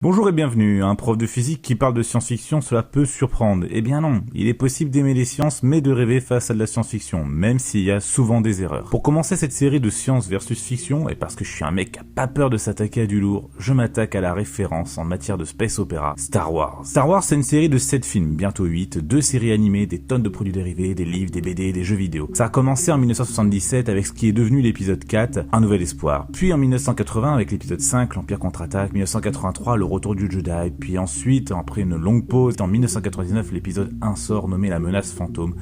Bonjour et bienvenue, un prof de physique qui parle de science-fiction, cela peut surprendre. Eh bien non, il est possible d'aimer les sciences mais de rêver face à de la science-fiction, même s'il y a souvent des erreurs. Pour commencer cette série de science versus fiction, et parce que je suis un mec qui a pas peur de s'attaquer à du lourd, je m'attaque à la référence en matière de space opéra, Star Wars. Star Wars c'est une série de 7 films, bientôt 8, 2 séries animées, des tonnes de produits dérivés, des livres, des BD, des jeux vidéo. Ça a commencé en 1977 avec ce qui est devenu l'épisode 4, Un Nouvel Espoir. Puis en 1980 avec l'épisode 5, L'Empire contre-attaque, 1983, Le Retour du Jedi, puis ensuite, après une longue pause, en 1999, l'épisode 1 sort nommé La Menace Fantôme.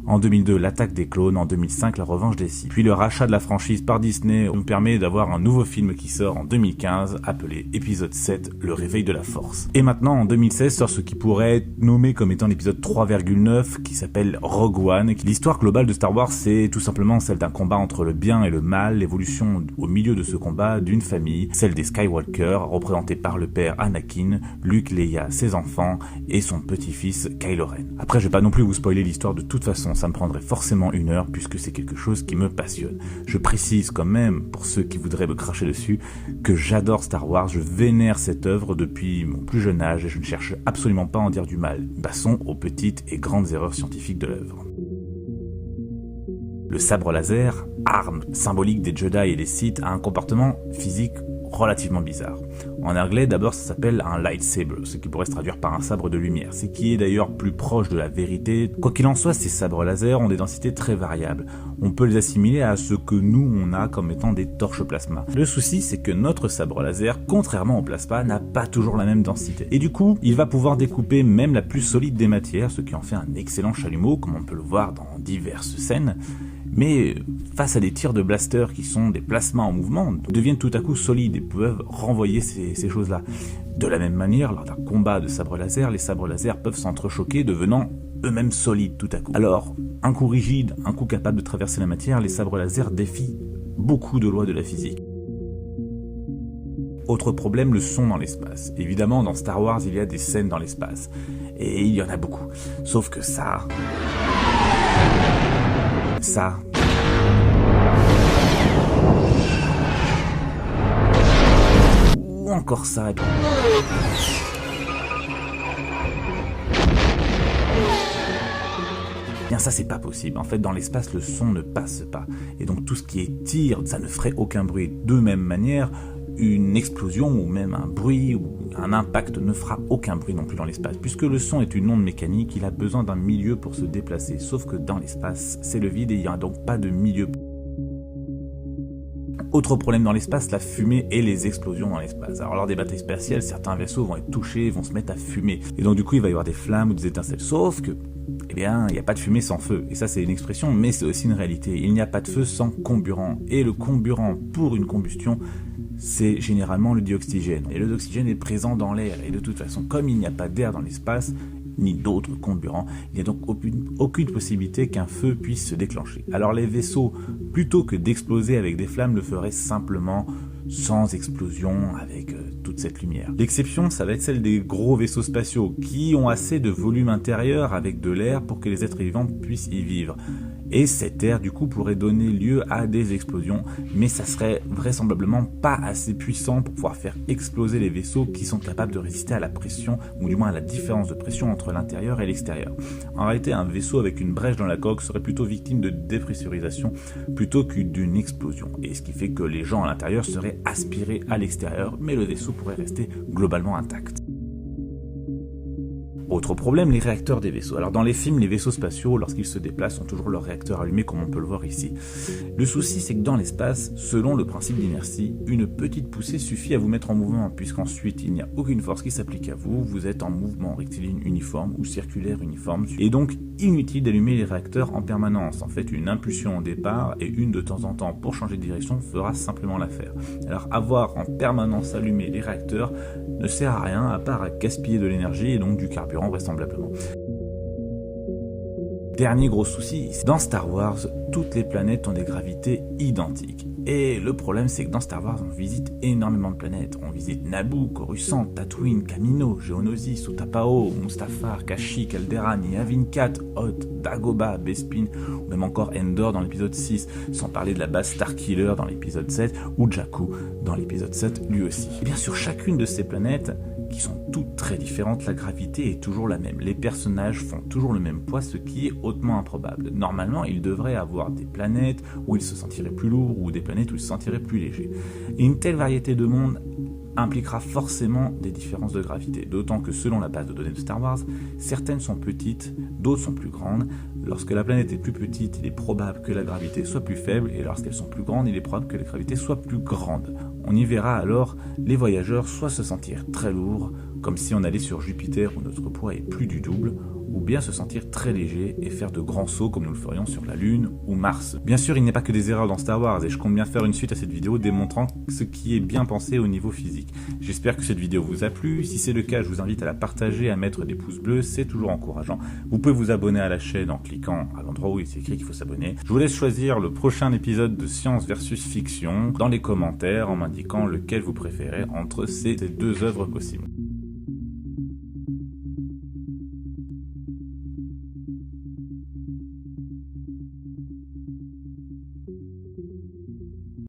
En 2002, L'Attaque des Clones, en 2005, La Revanche des Sith. Puis le rachat de la franchise par Disney nous permet d'avoir un nouveau film qui sort en 2015, appelé épisode 7, Le Réveil de la Force. Et maintenant, en 2016, sort ce qui pourrait être nommé comme étant l'épisode 3,9, qui s'appelle Rogue One. L'histoire globale de Star Wars, c'est tout simplement celle d'un combat entre le bien et le mal, l'évolution au milieu de ce combat d'une famille, celle des Skywalker, représentée par le père Anakin, Luke, Leia, ses enfants et son petit-fils Kylo Ren. Après, je vais pas non plus vous spoiler l'histoire, de toute façon, ça me prendrait forcément 1 heure puisque c'est quelque chose qui me passionne. Je précise quand même, pour ceux qui voudraient me cracher dessus, que j'adore Star Wars, je vénère cette œuvre depuis mon plus jeune âge et je ne cherche absolument pas à en dire du mal. Passons aux petites et grandes erreurs scientifiques de l'œuvre. Le sabre laser, arme symbolique des Jedi et des Sith, a un comportement physique relativement bizarre. En anglais, d'abord, ça s'appelle un lightsaber, ce qui pourrait se traduire par un sabre de lumière, ce qui est d'ailleurs plus proche de la vérité. Quoi qu'il en soit, ces sabres laser ont des densités très variables. On peut les assimiler à ce que nous, on a comme étant des torches plasma. Le souci, c'est que notre sabre laser, contrairement au plasma, n'a pas toujours la même densité. Et du coup, il va pouvoir découper même la plus solide des matières, ce qui en fait un excellent chalumeau, comme on peut le voir dans diverses scènes. Mais face à des tirs de blaster qui sont des plasmas en mouvement, deviennent tout à coup solides et peuvent renvoyer ces choses-là. De la même manière, lors d'un combat de sabre laser, les sabres laser peuvent s'entrechoquer, devenant eux-mêmes solides tout à coup. Alors, un coup rigide, un coup capable de traverser la matière, les sabres laser défient beaucoup de lois de la physique. Autre problème, le son dans l'espace. Évidemment, dans Star Wars, il y a des scènes dans l'espace. Et il y en a beaucoup. Sauf que ça... ou encore ça. Bien ça, c'est pas possible. En fait, dans l'espace, le son ne passe pas. Et donc tout ce qui est tir, ça ne ferait aucun bruit. De même manière, une explosion ou même un bruit ou un impact ne fera aucun bruit non plus dans l'espace. Puisque le son est une onde mécanique, il a besoin d'un milieu pour se déplacer. Sauf que dans l'espace, c'est le vide et il n'y a donc pas de milieu. Autre problème dans l'espace, la fumée et les explosions dans l'espace. Alors lors des batailles spatiales, certains vaisseaux vont être touchés, vont se mettre à fumer. Et donc du coup, il va y avoir des flammes ou des étincelles. Sauf que, eh bien, il n'y a pas de fumée sans feu. Et ça, c'est une expression, mais c'est aussi une réalité. Il n'y a pas de feu sans comburant. Et le comburant pour une combustion, c'est généralement le dioxygène. Et le dioxygène est présent dans l'air. Et de toute façon, comme il n'y a pas d'air dans l'espace, ni d'autres comburants, il n'y a donc aucune possibilité qu'un feu puisse se déclencher. Alors les vaisseaux, plutôt que d'exploser avec des flammes, le feraient simplement sans explosion, avec toute cette lumière. L'exception, ça va être celle des gros vaisseaux spatiaux, qui ont assez de volume intérieur avec de l'air pour que les êtres vivants puissent y vivre. Et cet air, du coup, pourrait donner lieu à des explosions, mais ça serait vraisemblablement pas assez puissant pour pouvoir faire exploser les vaisseaux qui sont capables de résister à la pression, ou du moins à la différence de pression entre l'intérieur et l'extérieur. En réalité, un vaisseau avec une brèche dans la coque serait plutôt victime de dépressurisation plutôt que d'une explosion. Et ce qui fait que les gens à l'intérieur seraient aspirés à l'extérieur, mais le vaisseau pourrait rester globalement intact. Autre problème, les réacteurs des vaisseaux. Alors dans les films, les vaisseaux spatiaux, lorsqu'ils se déplacent, ont toujours leur réacteur allumé comme on peut le voir ici. Le souci, c'est que dans l'espace, selon le principe d'inertie, une petite poussée suffit à vous mettre en mouvement, puisqu'ensuite il n'y a aucune force qui s'applique à vous, vous êtes en mouvement rectiligne uniforme ou circulaire uniforme, et donc inutile d'allumer les réacteurs en permanence. En fait, une impulsion au départ et une de temps en temps pour changer de direction fera simplement l'affaire. Alors avoir en permanence allumé les réacteurs ne sert à rien à part à gaspiller de l'énergie et donc du carburant vraisemblablement. Dernier gros souci, dans Star Wars, toutes les planètes ont des gravités identiques. Et le problème, c'est que dans Star Wars, on visite énormément de planètes. On visite Naboo, Coruscant, Tatooine, Kamino, Geonosis, Utapao, Mustafar, Kashyyyk, Alderaan, Yavin 4, Hoth, Dagobah, Bespin, ou même encore Endor dans l'épisode 6, sans parler de la base Starkiller dans l'épisode 7, ou Jakku dans l'épisode 7 lui aussi. Et bien sur chacune de ces planètes, qui sont toutes très différentes, la gravité est toujours la même. Les personnages font toujours le même poids, ce qui est hautement improbable. Normalement, il devrait avoir des planètes où ils se sentiraient plus lourds ou des planètes où ils se sentiraient plus légers. Et une telle variété de mondes impliquera forcément des différences de gravité, d'autant que selon la base de données de Star Wars, certaines sont petites, d'autres sont plus grandes. Lorsque la planète est plus petite, il est probable que la gravité soit plus faible, et lorsqu'elles sont plus grandes, il est probable que la gravité soit plus grande. On y verra alors les voyageurs soit se sentir très lourds, comme si on allait sur Jupiter où notre poids est plus du double, ou bien se sentir très léger et faire de grands sauts comme nous le ferions sur la Lune ou Mars. Bien sûr, il n'y a pas que des erreurs dans Star Wars et je compte bien faire une suite à cette vidéo démontrant ce qui est bien pensé au niveau physique. J'espère que cette vidéo vous a plu. Si c'est le cas, je vous invite à la partager, à mettre des pouces bleus, c'est toujours encourageant. Vous pouvez vous abonner à la chaîne en cliquant à l'endroit où il s'écrit qu'il faut s'abonner. Je vous laisse choisir le prochain épisode de Science versus Fiction dans les commentaires en m'indiquant lequel vous préférez entre ces deux œuvres possibles.